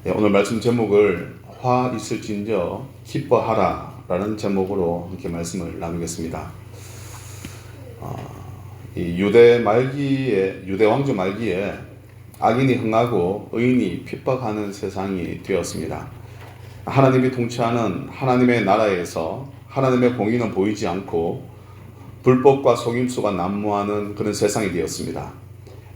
오늘 말씀 제목을 화 있을진저 기뻐하라 라는 제목으로 이렇게 말씀을 나누겠습니다. 이 유대 왕조 말기에 악인이 흥하고 의인이 핍박하는 세상이 되었습니다. 하나님이 통치하는 하나님의 나라에서 하나님의 공의는 보이지 않고 불법과 속임수가 난무하는 그런 세상이 되었습니다.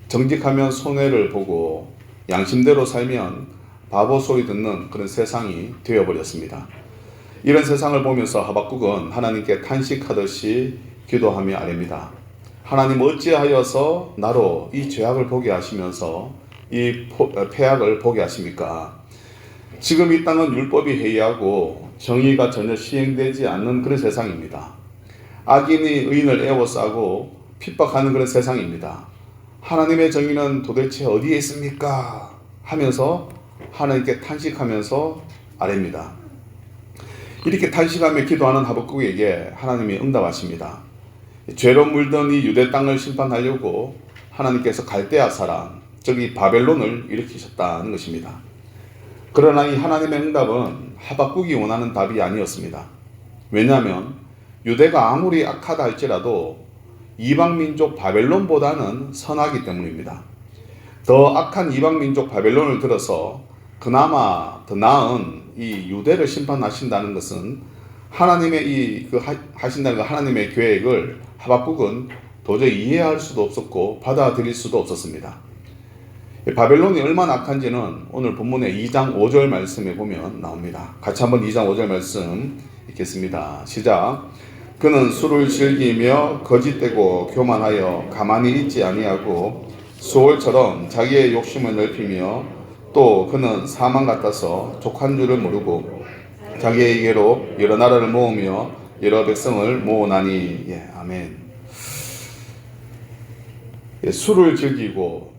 정직하면 손해를 보고 양심대로 살면 바보 소리 듣는 그런 세상이 되어버렸습니다. 이런 세상을 보면서 하박국은 하나님께 탄식하듯이 기도하며 아뢰입니다. 하나님, 어찌하여서 나로 이 죄악을 보게 하시면서 이 폐악을 보게 하십니까? 지금 이 땅은 율법이 해이하고 정의가 전혀 시행되지 않는 그런 세상입니다. 악인이 의인을 에워싸고 핍박하는 그런 세상입니다. 하나님의 정의는 도대체 어디에 있습니까? 하면서 하나님께 탄식하면서 아뢰입니다. 이렇게 탄식하며 기도하는 하박국에게 하나님이 응답하십니다. 죄로 물든 이 유대 땅을 심판하려고 하나님께서 갈대아 사람, 즉 바벨론을 일으키셨다는 것입니다. 그러나 이 하나님의 응답은 하박국이 원하는 답이 아니었습니다. 왜냐하면 유대가 아무리 악하다 할지라도 이방민족 바벨론보다는 선하기 때문입니다. 더 악한 이방민족 바벨론을 들어서 그나마 더 나은 이 유대를 심판하신다는 것은 하나님의 하신다는 하나님의 계획을 하박국은 도저히 이해할 수도 없었고 받아들일 수도 없었습니다. 바벨론이 얼마나 악한지는 오늘 본문의 2장 5절 말씀에 보면 나옵니다. 같이 한번 2장 5절 말씀 읽겠습니다. 시작. 그는 술을 즐기며 거짓되고 교만하여 가만히 있지 아니하고 수월처럼 자기의 욕심을 넓히며 또 그는 사망 같아서 족한 줄을 모르고 자기에게로 여러 나라를 모으며 여러 백성을 모으나니. 아멘. 술을 즐기고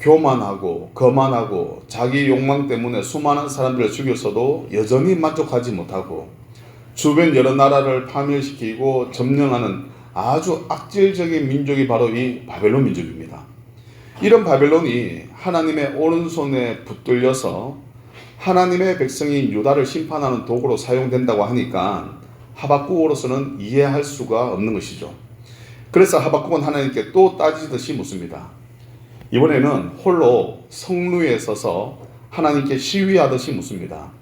교만하고 거만하고 자기 욕망 때문에 수많은 사람들을 죽였어도 여전히 만족하지 못하고 주변 여러 나라를 파멸시키고 점령하는 아주 악질적인 민족이 바로 이 바벨론 민족입니다. 이런 바벨론이 하나님의 오른손에 붙들려서 하나님의 백성인 유다를 심판하는 도구로 사용된다고 하니까 하박국으로서는 이해할 수가 없는 것이죠. 그래서 하박국은 하나님께 또 따지듯이 묻습니다. 이번에는 홀로 성루에 서서 하나님께 시위하듯이 묻습니다.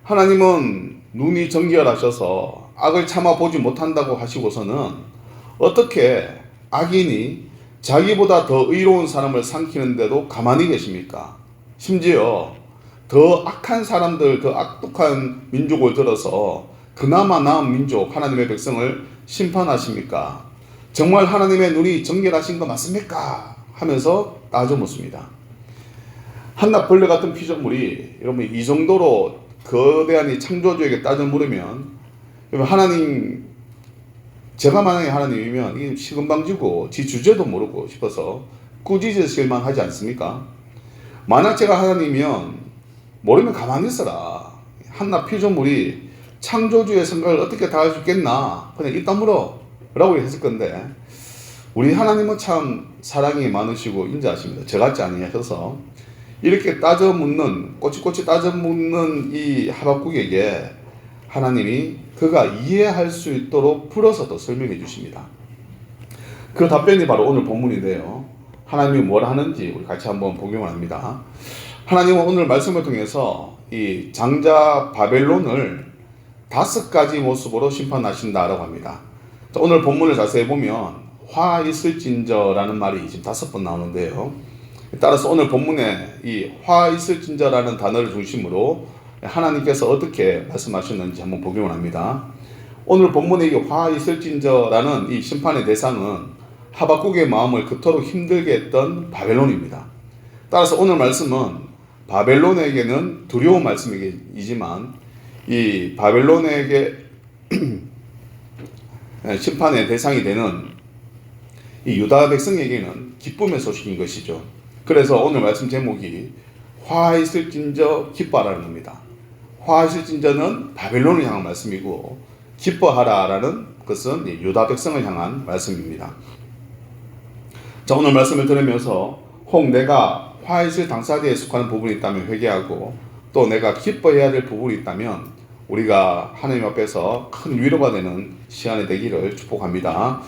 하나님은 눈이 정결하셔서 악을 참아 보지 못한다고 하시고서는 어떻게 악인이 자기보다 더 의로운 사람을 삼키는데도 가만히 계십니까? 심지어 더 악한 사람들, 더 악독한 민족을 들어서 그나마 나은 민족, 하나님의 백성을 심판하십니까? 정말 하나님의 눈이 정결하신 거 맞습니까? 하면서 따져 묻습니다. 한낱 벌레 같은 피조물이 여러분 이 정도로 거대한 이 창조주에게 따져 물으면 하나님, 제가 만약에 하나님이면 이 시금방지고 지 주제도 모르고 싶어서 꾸짖으실만 하지 않습니까? 만약 제가 하나님이면 모르면 가만히 있어라. 한낱 피조물이 창조주의 생각을 어떻게 다 할 수 있겠나? 그냥 입 다물어 라고 했을 건데 우리 하나님은 참 사랑이 많으시고 인자하십니다. 저같지 아니하셔서 이렇게 따져 묻는, 꼬치꼬치 따져 묻는 이 하박국에게 하나님이 그가 이해할 수 있도록 풀어서 또 설명해 주십니다. 그 답변이 바로 오늘 본문인데요. 하나님이 뭘 하는지 우리 같이 한번 복용을 합니다. 하나님은 오늘 말씀을 통해서 이 장자 바벨론을 5가지 모습으로 심판하신다라고 합니다. 오늘 본문을 자세히 보면 화 있을진저라는 말이 지금 5번 나오는데요. 따라서 오늘 본문에 이 화 있을진저라는 단어를 중심으로 하나님께서 어떻게 말씀하셨는지 한번 복용을 합니다. 오늘 본문에 이 화 있을진저라는 이 심판의 대상은 하박국의 마음을 그토록 힘들게 했던 바벨론입니다. 따라서 오늘 말씀은 바벨론에게는 두려운 말씀이지만 이 바벨론에게 심판의 대상이 되는 이 유다 백성에게는 기쁨의 소식인 것이죠. 그래서 오늘 말씀 제목이 화 있을진저 기뻐하라는 겁니다. 화 있을진저는 바벨론을 향한 말씀이고 기뻐하라라는 것은 유다 백성을 향한 말씀입니다. 자, 오늘 말씀을 들으면서 혹 내가 화해실 당사자에 속하는 부분이 있다면 회개하고, 또 내가 기뻐해야 될 부분이 있다면 우리가 하나님 앞에서 큰 위로가 되는 시간이 되기를 축복합니다.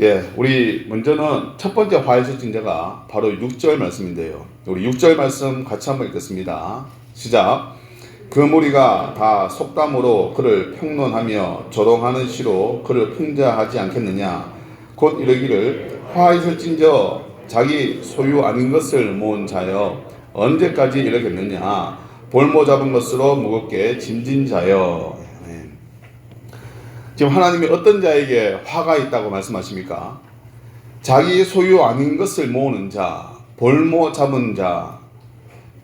예, 우리 먼저는 첫 번째 화해실 징조가 바로 6절 말씀인데요. 우리 6절 말씀 같이 한번 읽겠습니다. 시작. 그 무리가 다 속담으로 그를 평론하며 조롱하는 시로 그를 풍자하지 않겠느냐. 곧 이르기를 화해실진저 자기 소유 아닌 것을 모은 자여 언제까지 이러겠느냐. 볼모 잡은 것으로 무겁게 짐진 자여. 지금 하나님이 어떤 자에게 화가 있다고 말씀하십니까? 자기 소유 아닌 것을 모으는 자, 볼모 잡은 자,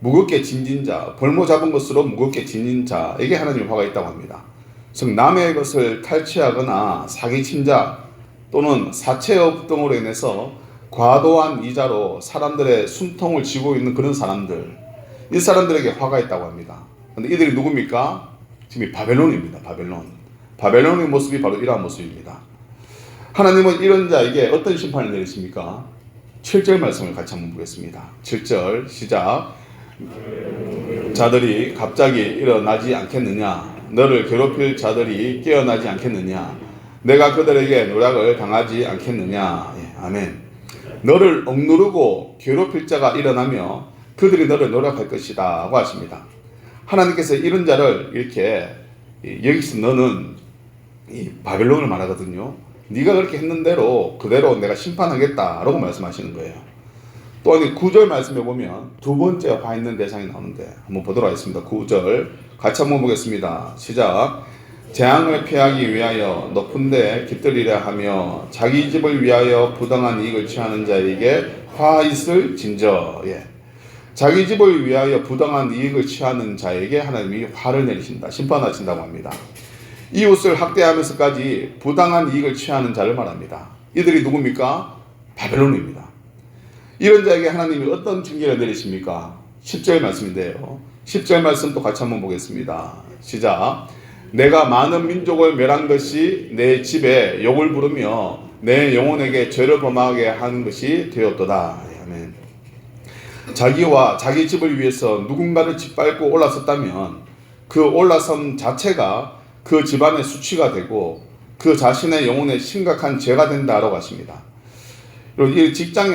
무겁게 짐진 자, 볼모 잡은 것으로 무겁게 짐진 자에게 하나님이 화가 있다고 합니다. 즉 남의 것을 탈취하거나 사기친 자 또는 사채업 등으로 인해서 과도한 이자로 사람들의 숨통을 쥐고 있는 그런 사람들, 이 사람들에게 화가 있다고 합니다. 그런데 이들이 누굽니까? 지금 바벨론입니다. 바벨론의 모습이 바로 이러한 모습입니다. 하나님은 이런 자에게 어떤 심판을 내리십니까? 7절 말씀을 같이 한번 보겠습니다. 7절 시작. 자들이 갑자기 일어나지 않겠느냐. 너를 괴롭힐 자들이 깨어나지 않겠느냐. 내가 그들에게 노략을 당하지 않겠느냐. 예, 아멘. 너를 억누르고 괴롭힐 자가 일어나며 그들이 너를 노략할 것이다 고 하십니다. 하나님께서 이런 자를 이렇게, 여기서 너는 이 바벨론을 말하거든요. 네가 그렇게 했는 대로 그대로 내가 심판하겠다라고 말씀하시는 거예요. 또한 이 9절 말씀에 보면 두 번째 화 있는 대상이 나오는데 한번 보도록 하겠습니다. 9절 같이 한번 보겠습니다. 시작. 재앙을 피하기 위하여 높은 데 깃들이려 하며 자기 집을 위하여 부당한 이익을 취하는 자에게 화 있을 진저. 예. 자기 집을 위하여 부당한 이익을 취하는 자에게 하나님이 화를 내리신다, 심판하신다고 합니다. 이웃을 학대하면서까지 부당한 이익을 취하는 자를 말합니다. 이들이 누굽니까? 바벨론입니다. 이런 자에게 하나님이 어떤 징계를 내리십니까? 10절 말씀인데요. 10절 말씀 또 같이 한번 보겠습니다. 시작. 내가 많은 민족을 멸한 것이 내 집에 욕을 부르며 내 영혼에게 죄를 범하게 한 것이 되었도다. 아멘. 자기와 자기 집을 위해서 누군가를 짓밟고 올라섰다면 그 올라선 자체가 그 집안의 수치가 되고 그 자신의 영혼에 심각한 죄가 된다라고 하십니다. 이 직장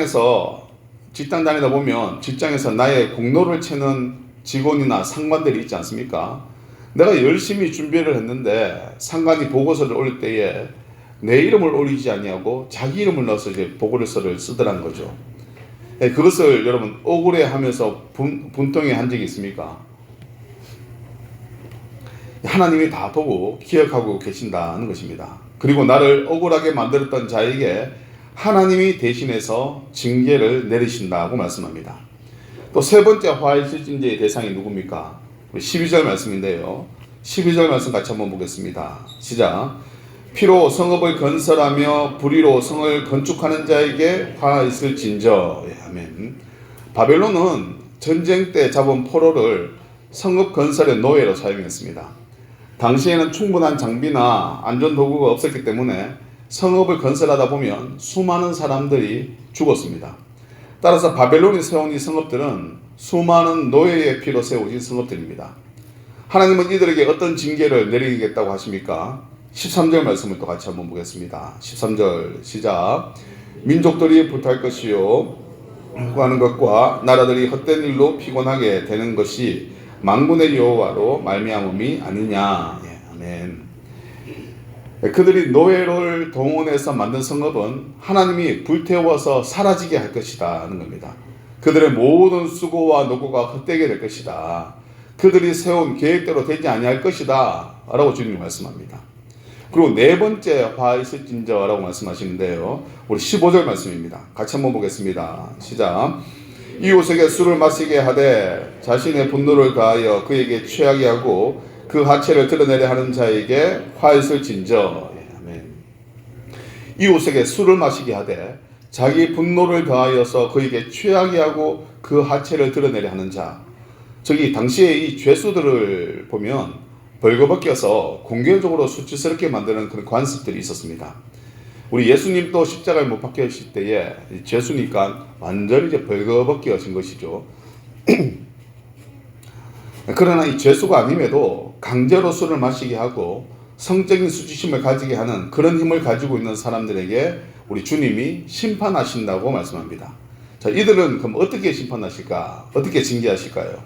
다니다 보면 직장에서 나의 공로를 채는 직원이나 상관들이 있지 않습니까? 내가 열심히 준비를 했는데 상관이 보고서를 올릴 때에 내 이름을 올리지 아니하고 자기 이름을 넣어서 이제 보고서를 쓰더라는 거죠. 그것을 여러분 억울해하면서 분통해 한 적이 있습니까? 하나님이 다 보고 기억하고 계신다는 것입니다. 그리고 나를 억울하게 만들었던 자에게 하나님이 대신해서 징계를 내리신다고 말씀합니다. 또 세 번째 화해실 징계의 대상이 누굽니까? 12절 말씀인데요. 12절 말씀 같이 한번 보겠습니다. 시작. 피로 성읍을 건설하며 불의로 성을 건축하는 자에게 화 있을 진저. 예, 아멘. 바벨론은 전쟁 때 잡은 포로를 성읍 건설의 노예로 사용했습니다. 당시에는 충분한 장비나 안전도구가 없었기 때문에 성읍을 건설하다 보면 수많은 사람들이 죽었습니다. 따라서 바벨론이 세운 이 성읍들은 수많은 노예의 피로 세워진 성읍들입니다. 하나님은 이들에게 어떤 징계를 내리겠다고 하십니까? 13절 말씀을 또 같이 한번 보겠습니다. 13절 시작. 민족들이 불탈 것이요 구하는 것과 나라들이 헛된 일로 피곤하게 되는 것이 만군의 여호와로 말미암음이 아니냐. 예, 아멘. 그들이 노예를 동원해서 만든 성읍은 하나님이 불태워서 사라지게 할 것이다 하는 겁니다. 그들의 모든 수고와 노고가 헛되게 될 것이다. 그들이 세운 계획대로 되지 아니할 것이다 라고 주님이 말씀합니다. 그리고 네 번째 화 있을 진저라고 말씀하시는데요. 우리 15절 말씀입니다. 같이 한번 보겠습니다. 시작. 이웃에게 술을 마시게 하되 자신의 분노를 가하여 그에게 취하게 하고 그 하체를 드러내려 하는 자에게 화 있을 진저. 아멘. 이웃에게 술을 마시게 하되 자기 분노를 가하여서 그에게 취하게 하고 그 하체를 드러내려 하는 자. 저기 당시에 이 죄수들을 보면 벌거벗겨서 공개적으로 수치스럽게 만드는 그런 관습들이 있었습니다. 우리 예수님도 십자가에 못 박혀있을 때에 죄수니까 완전히 이제 벌거벗게 하신 것이죠. 그러나 이 죄수가 아님에도 강제로 술을 마시게 하고 성적인 수치심을 가지게 하는 그런 힘을 가지고 있는 사람들에게 우리 주님이 심판하신다고 말씀합니다. 자, 이들은 그럼 어떻게 심판하실까? 어떻게 징계하실까요?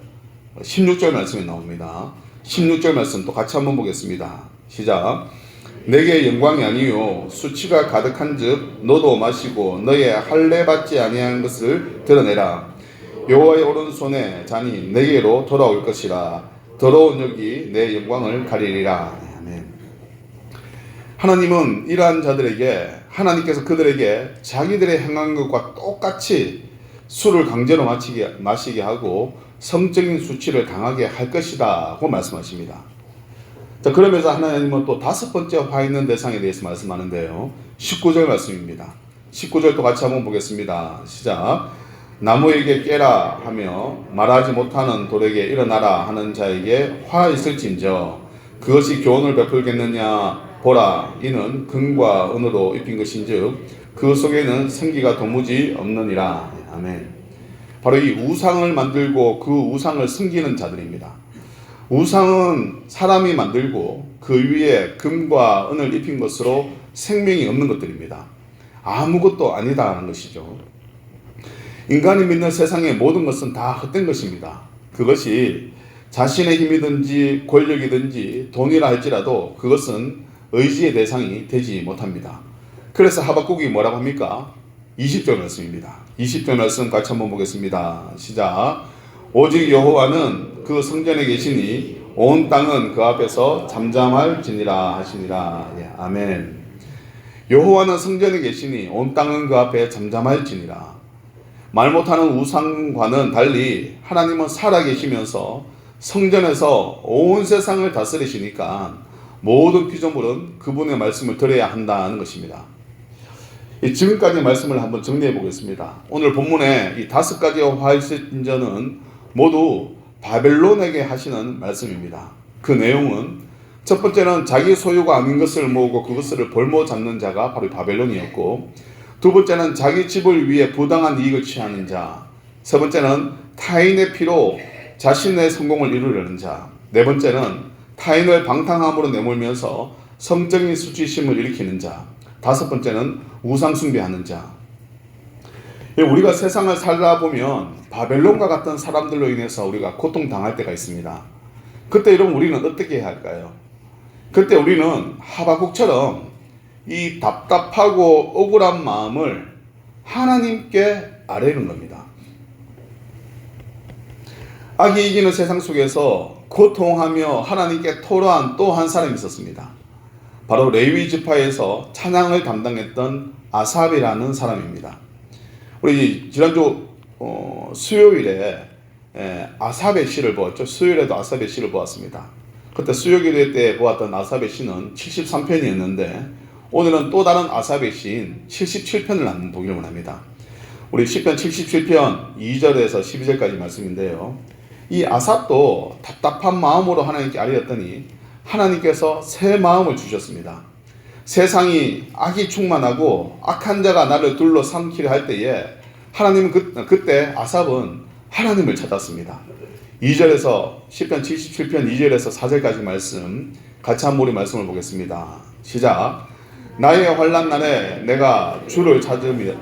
16절 말씀이 나옵니다. 16절 말씀 또 같이 한번 보겠습니다. 시작. 내게 영광이 아니요 수치가 가득한 즉 너도 마시고 너의 할례 받지 아니한 것을 드러내라. 여호와의 오른손에 잔이 내게로 돌아올 것이라. 더러운 역이 내 영광을 가리리라. 아멘. 하나님은 이러한 자들에게, 하나님께서 그들에게 자기들의 행한 것과 똑같이 술을 강제로 마시게 하고 성적인 수치를 당하게 할 것이다 고 말씀하십니다. 자, 그러면서 하나님은 또 다섯 번째 화 있는 대상에 대해서 말씀하는데요. 19절 말씀입니다. 19절 또 같이 한번 보겠습니다. 시작. 나무에게 깨라 하며 말하지 못하는 돌에게 일어나라 하는 자에게 화 있을진저 그것이 교훈을 베풀겠느냐. 보라, 이는 금과 은으로 입힌 것인즉 그 속에는 생기가 도무지 없느니라. 아멘. 바로 이 우상을 만들고 그 우상을 섬기는 자들입니다. 우상은 사람이 만들고 그 위에 금과 은을 입힌 것으로 생명이 없는 것들입니다. 아무것도 아니다라는 것이죠. 인간이 믿는 세상의 모든 것은 다 헛된 것입니다. 그것이 자신의 힘이든지 권력이든지 돈이라 할지라도 그것은 의지의 대상이 되지 못합니다. 그래서 하박국이 뭐라고 합니까? 20절 말씀입니다. 20절 말씀 같이 한번 보겠습니다. 시작. 오직 여호와는 그 성전에 계시니 온 땅은 그 앞에서 잠잠할지니라 하시니라. 예, 아멘. 여호와는 성전에 계시니 온 땅은 그 앞에 잠잠할지니라. 말 못하는 우상과는 달리 하나님은 살아계시면서 성전에서 온 세상을 다스리시니까 모든 피조물은 그분의 말씀을 들어야 한다는 것입니다. 지금까지 말씀을 한번 정리해 보겠습니다. 오늘 본문의 이 다섯 가지의 화일신전은 모두 바벨론에게 하시는 말씀입니다. 그 내용은 첫 번째는 자기 소유가 아닌 것을 모으고 그것을 볼모 잡는 자가 바로 바벨론이었고, 두 번째는 자기 집을 위해 부당한 이익을 취하는 자, 세 번째는 타인의 피로 자신의 성공을 이루려는 자, 네 번째는 타인을 방탕함으로 내몰면서 성적인 수치심을 일으키는 자, 다섯 번째는 우상 숭배하는 자. 우리가 세상을 살다 보면 바벨론과 같은 사람들로 인해서 우리가 고통당할 때가 있습니다. 그때 이러면 우리는 어떻게 해야 할까요? 그때 우리는 하박국처럼 이 답답하고 억울한 마음을 하나님께 아뢰는 겁니다. 악이 이기는 세상 속에서 고통하며 하나님께 토로한 또 한 사람이 있었습니다. 바로 레위 지파에서 찬양을 담당했던 아삽이라는 사람입니다. 우리 지난주 수요일에 아삽의 시를 보았죠. 수요일에도 아삽의 시를 보았습니다. 그때 수요기도 때 보았던 아삽의 시는 73편이었는데 오늘은 또 다른 아삽의 시인 77편을 보기를 원합니다. 우리 시편 77편 2절에서 12절까지 말씀인데요. 이 아삽도 답답한 마음으로 하나님께 아뢰었더니 하나님께서 새 마음을 주셨습니다. 세상이 악이 충만하고 악한 자가 나를 둘러삼키려 할 때에 하나님은 그때 아삽은 하나님을 찾았습니다. 2절에서 시편 77편 2절에서 4절까지 말씀 같이 한번 우리 말씀을 보겠습니다. 시작. 나의 환난 날에 내가 주를 찾으며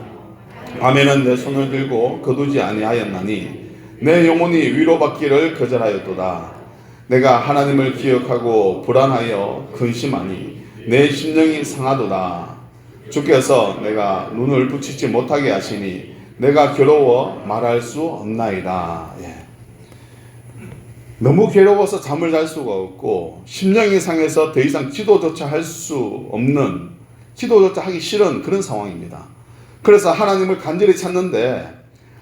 밤에는 내 손을 들고 거두지 아니하였나니 내 영혼이 위로받기를 거절하였도다. 내가 하나님을 기억하고 불안하여 근심하니 내 심령이 상하도다. 주께서 내가 눈을 붙이지 못하게 하시니 내가 괴로워 말할 수 없나이다. 예. 너무 괴로워서 잠을 잘 수가 없고 심령이 상해서 더 이상 기도조차 할 수 없는, 기도조차 하기 싫은 그런 상황입니다. 그래서 하나님을 간절히 찾는데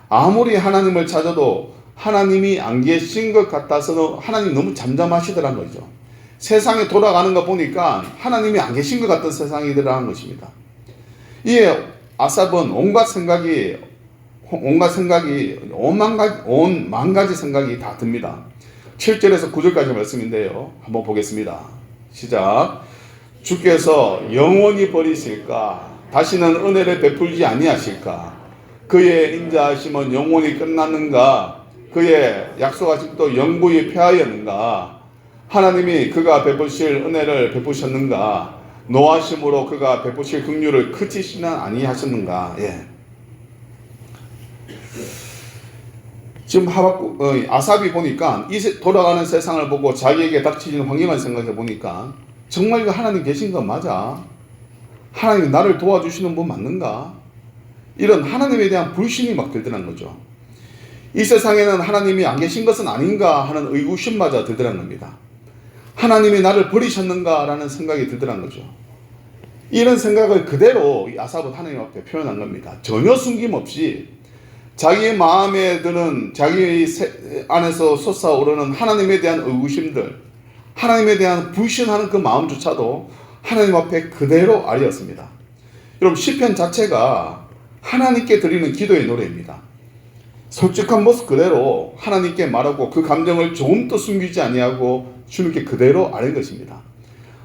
아무리 하나님을 찾아도 하나님이 안 계신 것 같아서 하나님이 너무 잠잠하시더라는 거죠. 세상에 돌아가는 거 보니까 하나님이 안 계신 것 같은 세상이더라는 것입니다. 이에 아삽은 온갖 만 가지 생각이 다 듭니다. 7절에서 9절까지 말씀인데요. 한번 보겠습니다. 시작. 주께서 영원히 버리실까? 다시는 은혜를 베풀지 아니하실까? 그의 인자하심은 영원히 끝났는가? 그의 약속하신 또 영구히 폐하였는가? 하나님이 그가 베푸실 은혜를 베푸셨는가? 노하심으로 그가 베푸실 긍휼을 그치시는 아니하셨는가? 예. 지금 아삽이 보니까 이 돌아가는 세상을 보고 자기에게 닥치는 환경을 생각해 보니까 정말 그 하나님 계신 건 맞아? 하나님이 나를 도와주시는 분 맞는가? 이런 하나님에 대한 불신이 막 들더란 거죠. 이 세상에는 하나님이 안 계신 것은 아닌가 하는 의구심마저 들더란 겁니다. 하나님이 나를 버리셨는가 라는 생각이 들더란 거죠. 이런 생각을 그대로 이 아삽은 하나님 앞에 표현한 겁니다. 전혀 숨김없이 자기의 마음에 드는 자기 안에서 솟아오르는 하나님에 대한 의구심들, 하나님에 대한 불신하는 그 마음조차도 하나님 앞에 그대로 아뢰었습니다. 여러분, 시편 자체가 하나님께 드리는 기도의 노래입니다. 솔직한 모습 그대로 하나님께 말하고 그 감정을 조금도 숨기지 아니하고 주님께 그대로 아뢰는 것입니다.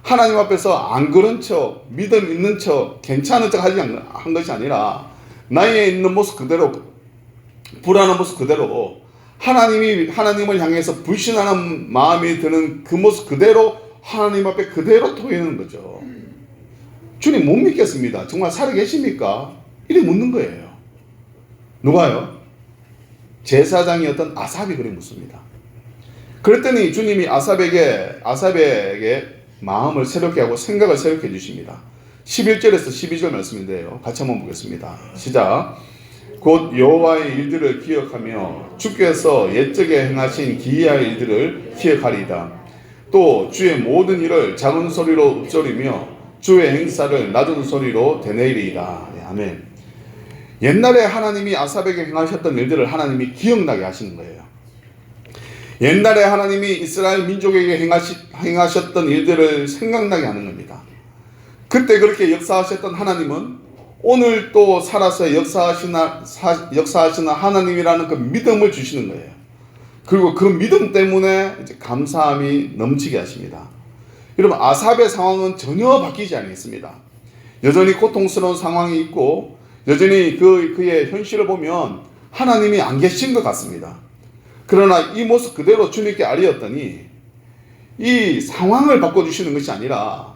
하나님 앞에서 안 그런 척, 믿음 있는 척, 괜찮은 척 하지 한 것이 아니라 나의 있는 모습 그대로, 불안한 모습 그대로 하나님을 향해서 불신하는 마음이 드는 그 모습 그대로 하나님 앞에 그대로 토해내는 거죠. 주님 못 믿겠습니다. 정말 살아계십니까? 이렇게 묻는 거예요. 누가요? 제사장이었던 아삽이 그래 묻습니다. 그랬더니 주님이 아삽에게 마음을 새롭게 하고 생각을 새롭게 해주십니다. 11절에서 12절 말씀인데요. 같이 한번 보겠습니다. 시작. 곧 여호와의 일들을 기억하며 주께서 옛적에 행하신 기이한 일들을 기억하리이다. 또 주의 모든 일을 작은 소리로 읊조리며 주의 행사를 낮은 소리로 되뇌이리이다. 네, 아멘. 옛날에 하나님이 아삽에게 행하셨던 일들을 하나님이 기억나게 하시는 거예요. 옛날에 하나님이 이스라엘 민족에게 행하셨던 일들을 생각나게 하는 겁니다. 그때 그렇게 역사하셨던 하나님은 오늘 또 살아서 역사하시는 하나님이라는 그 믿음을 주시는 거예요. 그리고 그 믿음 때문에 이제 감사함이 넘치게 하십니다. 여러분, 아삽의 상황은 전혀 바뀌지 않겠습니다. 여전히 고통스러운 상황이 있고 여전히 그의 현실을 보면 하나님이 안 계신 것 같습니다. 그러나 이 모습 그대로 주님께 아뢰었더니 이 상황을 바꿔주시는 것이 아니라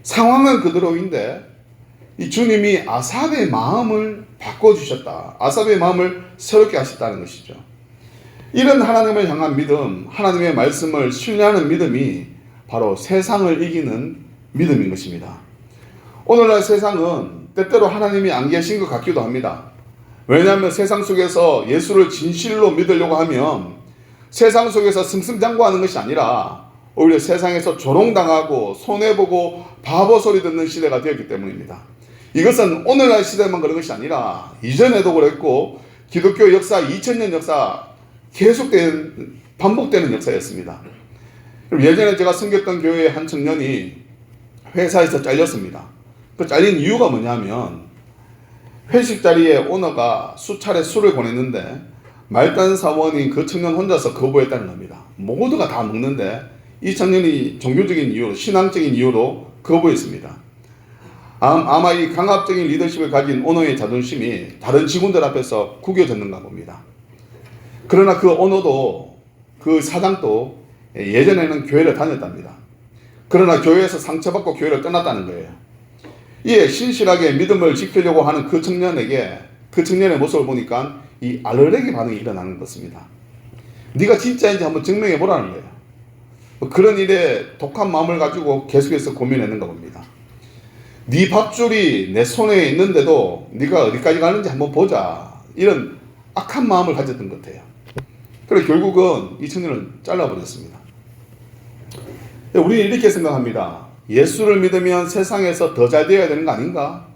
상황은 그대로인데 이 주님이 아삽의 마음을 바꿔주셨다. 아삽의 마음을 새롭게 하셨다는 것이죠. 이런 하나님을 향한 믿음, 하나님의 말씀을 신뢰하는 믿음이 바로 세상을 이기는 믿음인 것입니다. 오늘날 세상은 때때로 하나님이 안 계신 것 같기도 합니다. 왜냐하면 세상 속에서 예수를 진실로 믿으려고 하면 세상 속에서 승승장구하는 것이 아니라 오히려 세상에서 조롱당하고 손해보고 바보 소리 듣는 시대가 되었기 때문입니다. 이것은 오늘날 시대만 그런 것이 아니라 이전에도 그랬고 기독교 역사 2000년 역사 계속된 반복되는 역사였습니다. 예전에 제가 섬겼던 교회의 한 청년이 회사에서 잘렸습니다. 그 잘린 이유가 뭐냐면 회식 자리에 오너가 수차례 술을 보냈는데 말단 사원인 그 청년 혼자서 거부했다는 겁니다. 모두가 다 먹는데 이 청년이 종교적인 이유로, 신앙적인 이유로 거부했습니다. 아마 이 강압적인 리더십을 가진 오너의 자존심이 다른 직원들 앞에서 구겨졌는가 봅니다. 그러나 그 오너도, 그 사장도 예전에는 교회를 다녔답니다. 그러나 교회에서 상처받고 교회를 떠났다는 거예요. 이에 신실하게 믿음을 지키려고 하는 그 청년에게, 그 청년의 모습을 보니까 이 알레르기 반응이 일어나는 것입니다. 네가 진짜인지 한번 증명해 보라는 거예요. 그런 일에 독한 마음을 가지고 계속해서 고민했는가 봅니다. 네 밥줄이 내 손에 있는데도 네가 어디까지 가는지 한번 보자, 이런 악한 마음을 가졌던 것 같아요. 그래 결국은 이 청년을 잘라버렸습니다. 우리는 이렇게 생각합니다. 예수를 믿으면 세상에서 더 잘 되어야 되는 거 아닌가?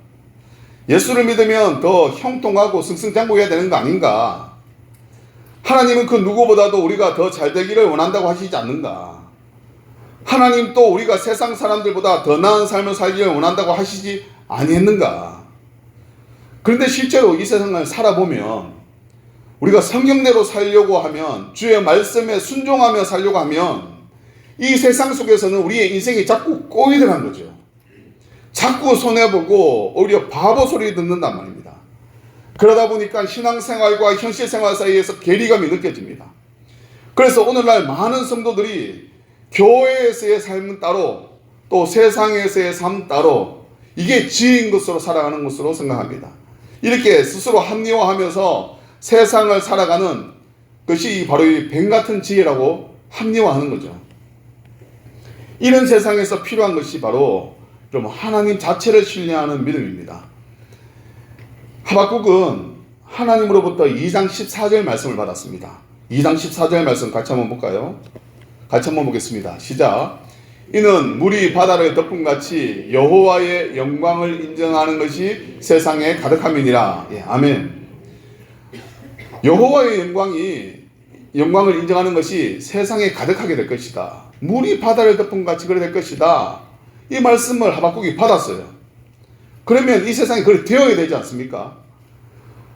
예수를 믿으면 더 형통하고 승승장구해야 되는 거 아닌가? 하나님은 그 누구보다도 우리가 더 잘 되기를 원한다고 하시지 않는가? 하나님 또 우리가 세상 사람들보다 더 나은 삶을 살기를 원한다고 하시지 아니했는가? 그런데 실제로 이 세상을 살아보면 우리가 성경대로 살려고 하면, 주의 말씀에 순종하며 살려고 하면 이 세상 속에서는 우리의 인생이 자꾸 꼬이더란 거죠. 자꾸 손해보고 오히려 바보 소리 듣는단 말입니다. 그러다 보니까 신앙생활과 현실생활 사이에서 괴리감이 느껴집니다. 그래서 오늘날 많은 성도들이 교회에서의 삶은 따로 또 세상에서의 삶 따로 이게 지인 것으로 살아가는 것으로 생각합니다. 이렇게 스스로 합리화하면서 세상을 살아가는 것이 바로 이 뱀 같은 지혜라고 합리화하는 거죠. 이런 세상에서 필요한 것이 바로 하나님 자체를 신뢰하는 믿음입니다. 하박국은 하나님으로부터 2장 14절 말씀을 받았습니다. 2장 14절 말씀 같이 한번 볼까요? 같이 한번 보겠습니다. 시작. 이는 물이 바다를 덮음같이 여호와의 영광을 인정하는 것이 세상에 가득함이니라. 예, 아멘. 여호와의 영광을 인정하는 것이 세상에 가득하게 될 것이다. 물이 바다를 덮음같이 그래 될 것이다. 이 말씀을 하박국이 받았어요. 그러면 이 세상이 그렇게 되어야 되지 않습니까?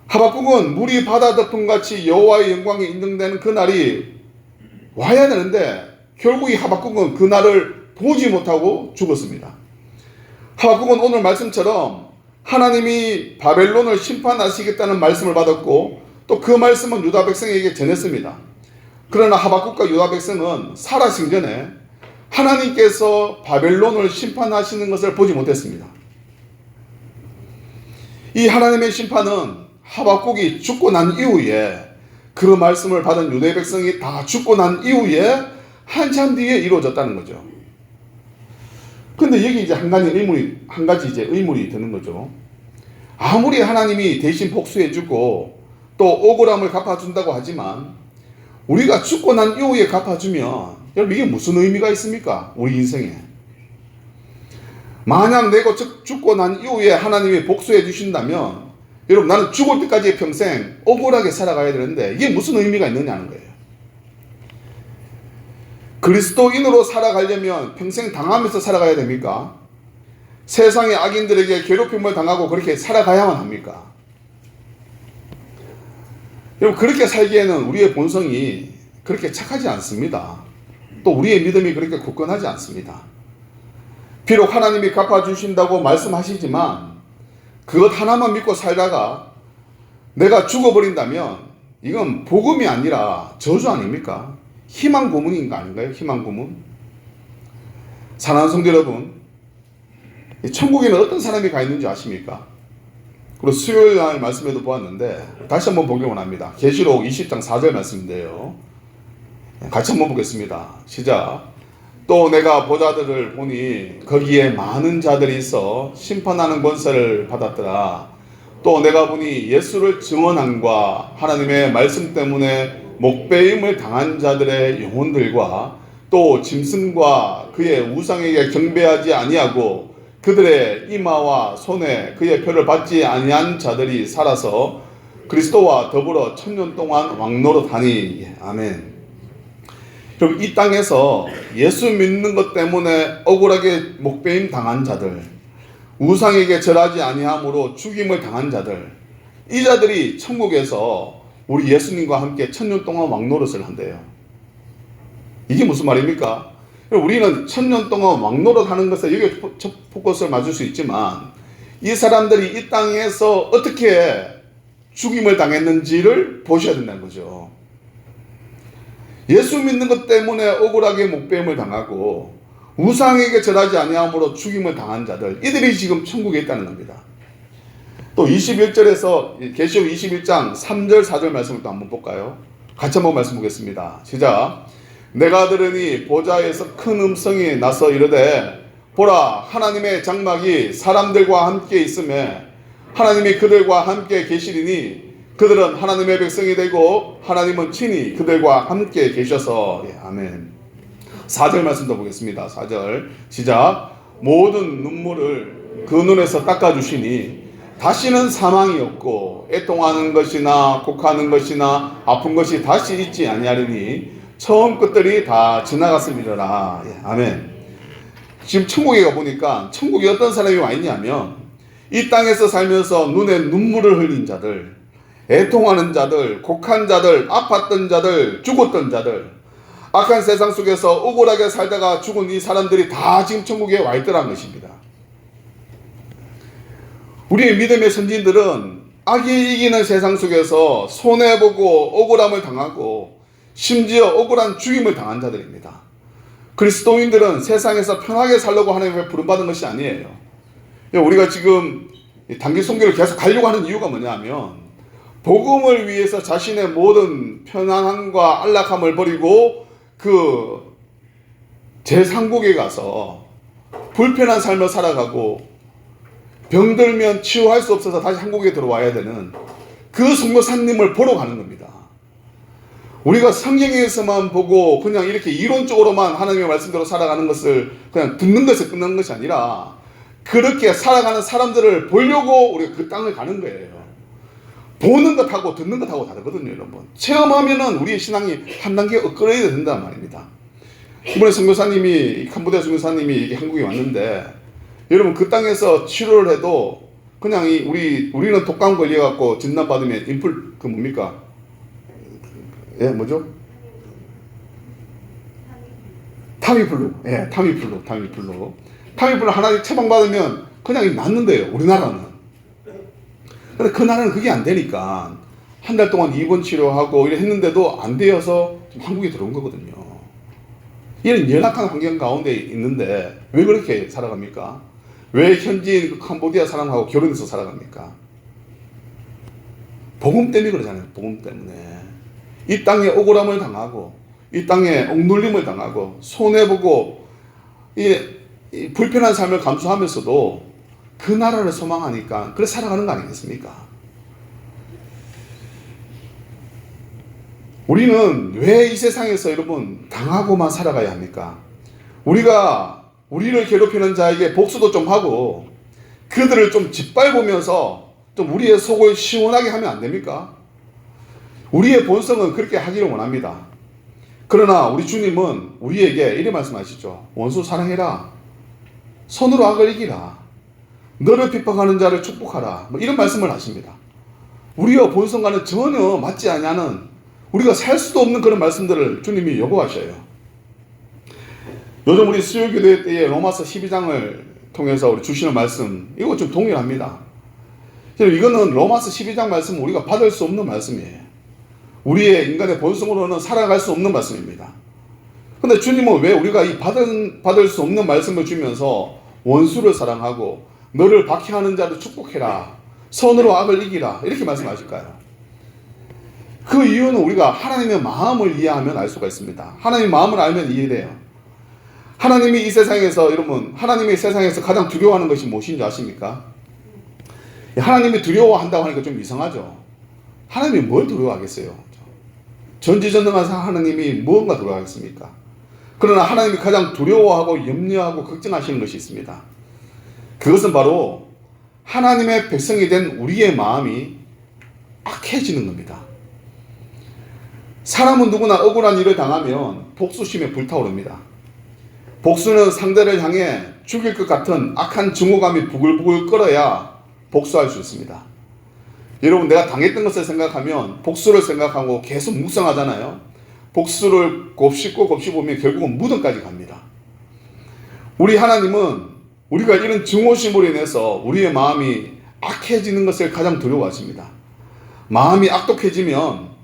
하박국은 물이 바다 덮음같이 여호와의 영광이 인정되는 그 날이 와야 되는데 결국 이 하박국은 그 날을 보지 못하고 죽었습니다. 하박국은 오늘 말씀처럼 하나님이 바벨론을 심판하시겠다는 말씀을 받았고 또 그 말씀은 유다 백성에게 전했습니다. 그러나 하박국과 유다 백성은 살아 생전에 하나님께서 바벨론을 심판하시는 것을 보지 못했습니다. 이 하나님의 심판은 하박국이 죽고 난 이후에 그 말씀을 받은 유대 백성이 다 죽고 난 이후에 한참 뒤에 이루어졌다는 거죠. 근데 여기 이제 한 가지 의문이 드는 거죠. 아무리 하나님이 대신 복수해주고 또 억울함을 갚아준다고 하지만 우리가 죽고 난 이후에 갚아주면 여러분 이게 무슨 의미가 있습니까? 우리 인생에. 만약 내가 죽고 난 이후에 하나님이 복수해 주신다면 여러분 나는 죽을 때까지의 평생 억울하게 살아가야 되는데 이게 무슨 의미가 있느냐는 거예요. 그리스도인으로 살아가려면 평생 당하면서 살아가야 됩니까? 세상의 악인들에게 괴롭힘을 당하고 그렇게 살아가야만 합니까? 여러분 그렇게 살기에는 우리의 본성이 그렇게 착하지 않습니다. 또 우리의 믿음이 그렇게 굳건하지 않습니다. 비록 하나님이 갚아주신다고 말씀하시지만 그것 하나만 믿고 살다가 내가 죽어버린다면 이건 복음이 아니라 저주 아닙니까? 희망 고문인 거 아닌가요? 희망 고문. 사랑하는 성도 여러분, 천국에는 어떤 사람이 가 있는지 아십니까? 그리고 수요일 날 말씀에도 보았는데 다시 한번 복용을 합니다. 계시록 20장 4절 말씀인데요. 같이 한번 보겠습니다. 시작. 또 내가 보자들을 보니 거기에 많은 자들이 있어 심판하는 권세를 받았더라. 또 내가 보니 예수를 증언함과 하나님의 말씀 때문에 목배임을 당한 자들의 영혼들과 또 짐승과 그의 우상에게 경배하지 아니하고 그들의 이마와 손에 그의 표를 받지 아니한 자들이 살아서 그리스도와 더불어 1000년 동안 왕노릇하니. 아멘. 그럼 이 땅에서 예수 믿는 것 때문에 억울하게 목배임 당한 자들, 우상에게 절하지 아니함으로 죽임을 당한 자들, 이 자들이 천국에서 우리 예수님과 함께 1000년 동안 왕노릇을 한대요. 이게 무슨 말입니까? 우리는 1000년 동안 왕노릇 하는 것에 여기에 포커스를 맞을 수 있지만 이 사람들이 이 땅에서 어떻게 죽임을 당했는지를 보셔야 된다는 거죠. 예수 믿는 것 때문에 억울하게 목배임을 당하고 우상에게 절하지 아니함으로 죽임을 당한 자들, 이들이 지금 천국에 있다는 겁니다. 또 21절에서 계시록 21장 3절 4절 말씀을 또 한번 볼까요? 같이 한번 말씀 보겠습니다. 시작. 내가 들으니 보좌에서 큰 음성이 나서 이르되 보라 하나님의 장막이 사람들과 함께 있음에 하나님이 그들과 함께 계시리니 그들은 하나님의 백성이 되고 하나님은 친히 그들과 함께 계셔서. 예, 아멘. 4절 말씀도 보겠습니다. 4절 시작. 모든 눈물을 그 눈에서 닦아주시니 다시는 사망이 없고 애통하는 것이나 곡하는 것이나 아픈 것이 다시 있지 아니하리니 처음 것들이 다 지나갔음이라. 예, 아멘. 지금 천국에 가보니까 천국에 어떤 사람이 와 있냐면 이 땅에서 살면서 눈에 눈물을 흘린 자들, 애통하는 자들, 곡한 자들, 아팠던 자들, 죽었던 자들, 악한 세상 속에서 억울하게 살다가 죽은 이 사람들이 다 지금 천국에 와 있더라는 것입니다. 우리의 믿음의 선진들은 악이 이기는 세상 속에서 손해보고 억울함을 당하고 심지어 억울한 죽임을 당한 자들입니다. 그리스도인들은 세상에서 편하게 살려고 하나님의 부름받은 것이 아니에요. 우리가 지금 단기 선교를 계속 가려고 하는 이유가 뭐냐면 복음을 위해서 자신의 모든 편안함과 안락함을 버리고 그 제3국에 가서 불편한 삶을 살아가고 병들면 치유할 수 없어서 다시 한국에 들어와야 되는 그 선교사님을 보러 가는 겁니다. 우리가 성경에서만 보고 그냥 이렇게 이론적으로만 하나님의 말씀대로 살아가는 것을 그냥 듣는 것에 끝나는 것이 아니라 그렇게 살아가는 사람들을 보려고 우리가 그 땅을 가는 거예요. 보는 것하고 듣는 것하고 다르거든요, 여러분. 체험하면은 우리의 신앙이 한 단계 업그레이드 된단 말입니다. 이번에 선교사님이, 캄보디아 선교사님이 한국에 왔는데, 여러분 그 땅에서 치료를 해도 그냥 우리는 독감 걸려갖고 진단받으면 그 뭡니까? 예, 뭐죠? 타미플루. 예, 타미플루 하나 처방받으면 그냥 낫는데요, 우리나라는. 근데 그 나라는 그게 안 되니까 한 달 동안 입원 치료하고 이래 했는데도 안 되어서 한국에 들어온 거거든요. 이런 열악한 환경 가운데 있는데 왜 그렇게 살아갑니까? 왜 현지인 그 캄보디아 사람하고 결혼해서 살아갑니까? 복음 때문에 그러잖아요. 복음 때문에. 이 땅에 억울함을 당하고 이 땅에 억눌림을 당하고 손해보고 이 불편한 삶을 감수하면서도 그 나라를 소망하니까 그래서 살아가는 거 아니겠습니까? 우리는 왜 이 세상에서 여러분 당하고만 살아가야 합니까? 우리를 괴롭히는 자에게 복수도 좀 하고 그들을 좀 짓밟으면서 좀 우리의 속을 시원하게 하면 안 됩니까? 우리의 본성은 그렇게 하기를 원합니다. 그러나 우리 주님은 우리에게 이렇게 말씀하시죠. 원수 사랑해라. 선으로 악을 이기라. 너를 핍박하는 자를 축복하라. 뭐 이런 말씀을 하십니다. 우리의 본성과는 전혀 맞지 않는 우리가 살 수도 없는 그런 말씀들을 주님이 요구하셔요. 요즘 우리 수요기도회 때에 로마서 12장을 통해서 우리 주시는 말씀, 이거 좀 동일합니다. 이거는 로마서 12장 말씀은 우리가 받을 수 없는 말씀이에요. 우리의 인간의 본성으로는 살아갈 수 없는 말씀입니다. 근데 주님은 왜 우리가 이 받을 수 없는 말씀을 주면서 원수를 사랑하고 너를 박해하는 자를 축복해라. 선으로 악을 이기라. 이렇게 말씀하실까요? 그 이유는 우리가 하나님의 마음을 이해하면 알 수가 있습니다. 하나님의 마음을 알면 이해돼요. 하나님이 이 세상에서, 여러분, 하나님이 세상에서 가장 두려워하는 것이 무엇인지 아십니까? 하나님이 두려워한다고 하니까 좀 이상하죠. 하나님이 뭘 두려워하겠어요? 전지전능한 하나님이 무언가 두려워하겠습니까? 그러나 하나님이 가장 두려워하고 염려하고 걱정하시는 것이 있습니다. 그것은 바로 하나님의 백성이 된 우리의 마음이 악해지는 겁니다. 사람은 누구나 억울한 일을 당하면 복수심에 불타오릅니다. 복수는 상대를 향해 죽일 것 같은 악한 증오감이 부글부글 끓어야 복수할 수 있습니다. 여러분, 내가 당했던 것을 생각하면 복수를 생각하고 계속 묵상하잖아요. 복수를 곱씹고 곱씹으면 결국은 무덤까지 갑니다. 우리 하나님은 우리가 이런 증오심으로 인해서 우리의 마음이 악해지는 것을 가장 두려워하십니다. 마음이 악독해지면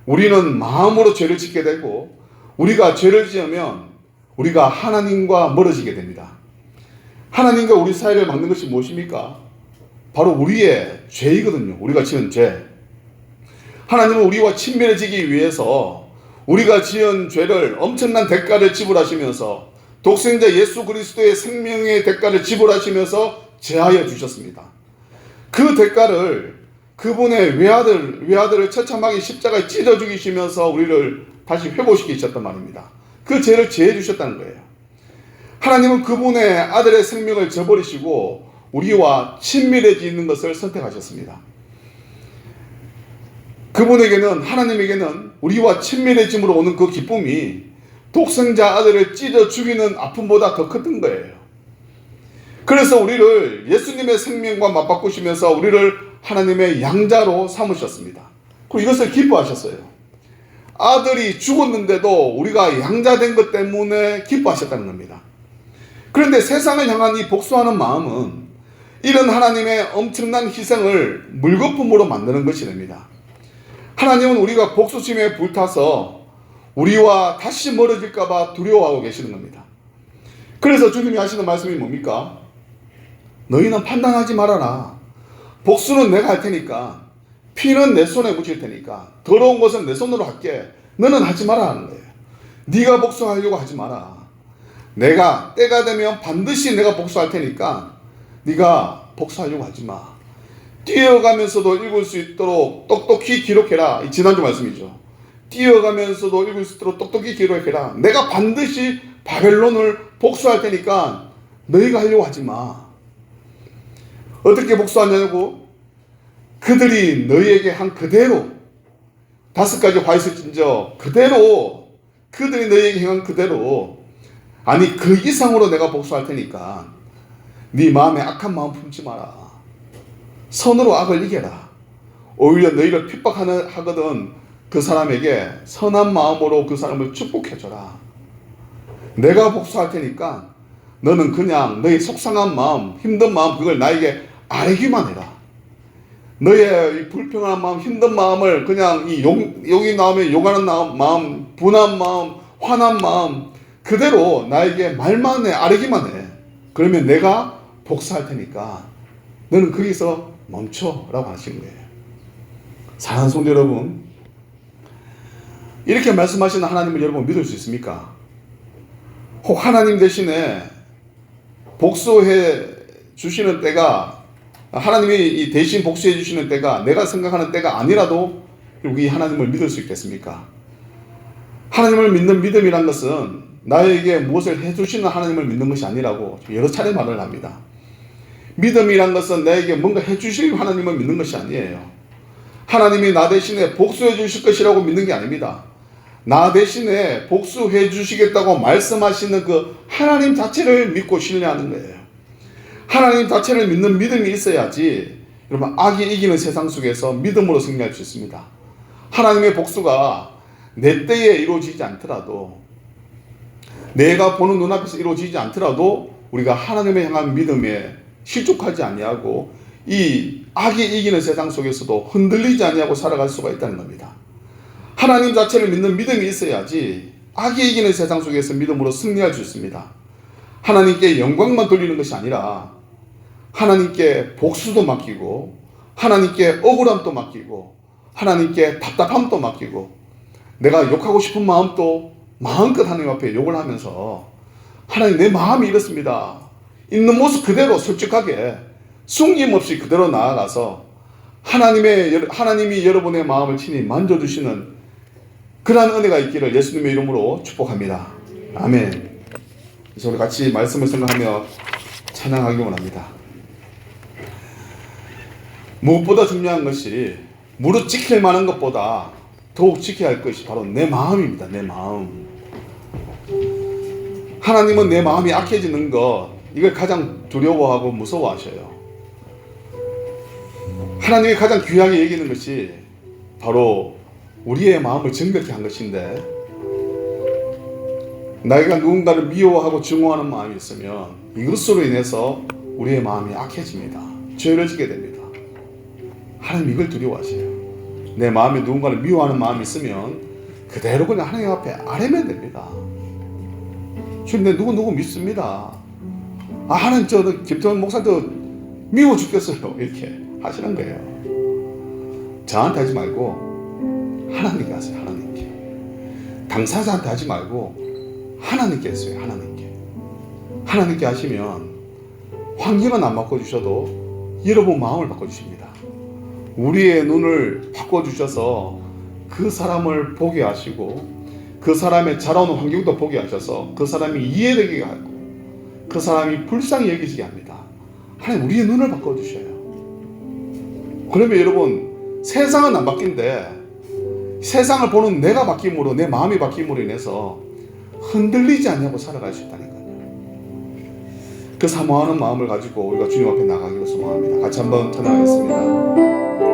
우리는 마음으로 죄를 짓게 되고 우리가 죄를 지으면 우리가 하나님과 멀어지게 됩니다. 하나님과 우리 사이를 막는 것이 무엇입니까? 바로 우리의 죄이거든요. 우리가 지은 죄. 하나님은 우리와 친밀해지기 위해서 우리가 지은 죄를 엄청난 대가를 지불하시면서 독생자 예수 그리스도의 생명의 대가를 지불하시면서 제하여 주셨습니다. 그 대가를 그분의 외아들을 처참하게 십자가에 찢어 죽이시면서 우리를 다시 회복시키셨단 말입니다. 그 죄를 제해 주셨다는 거예요. 하나님은 그분의 아들의 생명을 저버리시고 우리와 친밀해지는 것을 선택하셨습니다. 그분에게는, 하나님에게는 우리와 친밀해짐으로 오는 그 기쁨이 독생자 아들을 찢어 죽이는 아픔보다 더 컸던 거예요. 그래서 우리를 예수님의 생명과 맞바꾸시면서 우리를 하나님의 양자로 삼으셨습니다. 그리고 이것을 기뻐하셨어요. 아들이 죽었는데도 우리가 양자된 것 때문에 기뻐하셨다는 겁니다. 그런데 세상을 향한 이 복수하는 마음은 이런 하나님의 엄청난 희생을 물거품으로 만드는 것이 됩니다. 하나님은 우리가 복수심에 불타서 우리와 다시 멀어질까봐 두려워하고 계시는 겁니다. 그래서 주님이 하시는 말씀이 뭡니까? 너희는 판단하지 말아라. 복수는 내가 할 테니까, 피는 내 손에 묻힐 테니까, 더러운 것은 내 손으로 할게. 너는 하지 마라 하는 거예요. 네가 복수하려고 하지 마라. 내가 때가 되면 반드시 내가 복수할 테니까 네가 복수하려고 하지 마. 뛰어가면서도 읽을 수 있도록 똑똑히 기록해라. 이 지난주 말씀이죠. 뛰어가면서도 읽을 수 있도록 똑똑히 기록해라. 내가 반드시 바벨론을 복수할 테니까 너희가 하려고 하지 마. 어떻게 복수하냐고? 그들이 너희에게 한 그대로, 5가지 화 있을진저 그대로, 그들이 너희에게 행한 그대로, 아니 그 이상으로 내가 복수할 테니까 네 마음에 악한 마음 품지 마라. 선으로 악을 이겨라. 오히려 너희를 핍박하거든 그 사람에게 선한 마음으로 그 사람을 축복해줘라. 내가 복수할 테니까 너는 그냥 너의 속상한 마음, 힘든 마음, 그걸 나에게 아뢰기만 해라. 너의 이 불평한 마음, 힘든 마음을 그냥 여기 나오면 욕하는 마음, 분한 마음, 화난 마음 그대로 나에게 말만 해, 아뢰기만 해. 그러면 내가 복수할 테니까 너는 거기서 멈춰라고 하시는 거예요. 사랑하는 성도 여러분, 이렇게 말씀하시는 하나님을 여러분 믿을 수 있습니까? 혹 하나님 대신에 복수해 주시는 때가, 하나님이 대신 복수해 주시는 때가 내가 생각하는 때가 아니라도 이 하나님을 믿을 수 있겠습니까? 하나님을 믿는 믿음이란 것은 나에게 무엇을 해주시는 하나님을 믿는 것이 아니라고 여러 차례 말을 합니다. 믿음이란 것은 나에게 뭔가 해주실 하나님을 믿는 것이 아니에요. 하나님이 나 대신에 복수해 주실 것이라고 믿는 게 아닙니다. 나 대신에 복수해 주시겠다고 말씀하시는 그 하나님 자체를 믿고 신뢰하는 거예요. 하나님 자체를 믿는 믿음이 있어야지 여러분 악이 이기는 세상 속에서 믿음으로 승리할 수 있습니다. 하나님의 복수가 내 때에 이루어지지 않더라도, 내가 보는 눈앞에서 이루어지지 않더라도 우리가 하나님을 향한 믿음에 실족하지 아니하고 이 악이 이기는 세상 속에서도 흔들리지 아니하고 살아갈 수가 있다는 겁니다. 하나님 자체를 믿는 믿음이 있어야지 악이 이기는 세상 속에서 믿음으로 승리할 수 있습니다. 하나님께 영광만 돌리는 것이 아니라 하나님께 복수도 맡기고, 하나님께 억울함도 맡기고, 하나님께 답답함도 맡기고, 내가 욕하고 싶은 마음도 마음껏 하나님 앞에 욕을 하면서 하나님 내 마음이 이렇습니다. 있는 모습 그대로 솔직하게 숨김없이 그대로 나아가서 하나님이 여러분의 마음을 친히 만져주시는 그러한 은혜가 있기를 예수님의 이름으로 축복합니다. 아멘. 그래서 우리 같이 말씀을 생각하며 찬양하기 원합니다. 무엇보다 중요한 것이, 무릇 지킬 만한 것보다 더욱 지켜야 할 것이 바로 내 마음입니다. 내 마음. 하나님은 내 마음이 악해지는 것, 이걸 가장 두려워하고 무서워하셔요. 하나님이 가장 귀하게 여기는 것이 바로 우리의 마음을 정결케 한 것인데, 나에게 누군가를 미워하고 증오하는 마음이 있으면 이것으로 인해서 우리의 마음이 악해집니다. 죄를 지게 됩니다. 하나님 이걸 두려워하세요. 내 마음에 누군가를 미워하는 마음이 있으면 그대로 그냥 하나님 앞에 아뢰면 됩니다. 주님, 내 누구 믿습니다. 하나님 김태원 목사도 미워 죽겠어요. 이렇게 하시는 거예요. 저한테 하지 말고 하나님께 하세요. 하나님께. 당사자한테 하지 말고 하나님께 하세요. 하나님께 하시면 환경은 안 바꿔주셔도 여러분 마음을 바꿔주십니다. 우리의 눈을 바꿔주셔서 그 사람을 보게 하시고, 그 사람의 자라오는 환경도 보게 하셔서 그 사람이 이해되게 하고 그 사람이 불쌍히 여기지게 합니다. 하나님 우리의 눈을 바꿔주셔요. 그러면 여러분 세상은 안 바뀐데 세상을 보는 내가 바뀜으로, 내 마음이 바뀜으로 인해서 흔들리지 않냐고 살아갈 수 있다니까요. 그 사모하는 마음을 가지고 우리가 주님 앞에 나가기로 소망합니다. 같이 한번 찬양하겠습니다.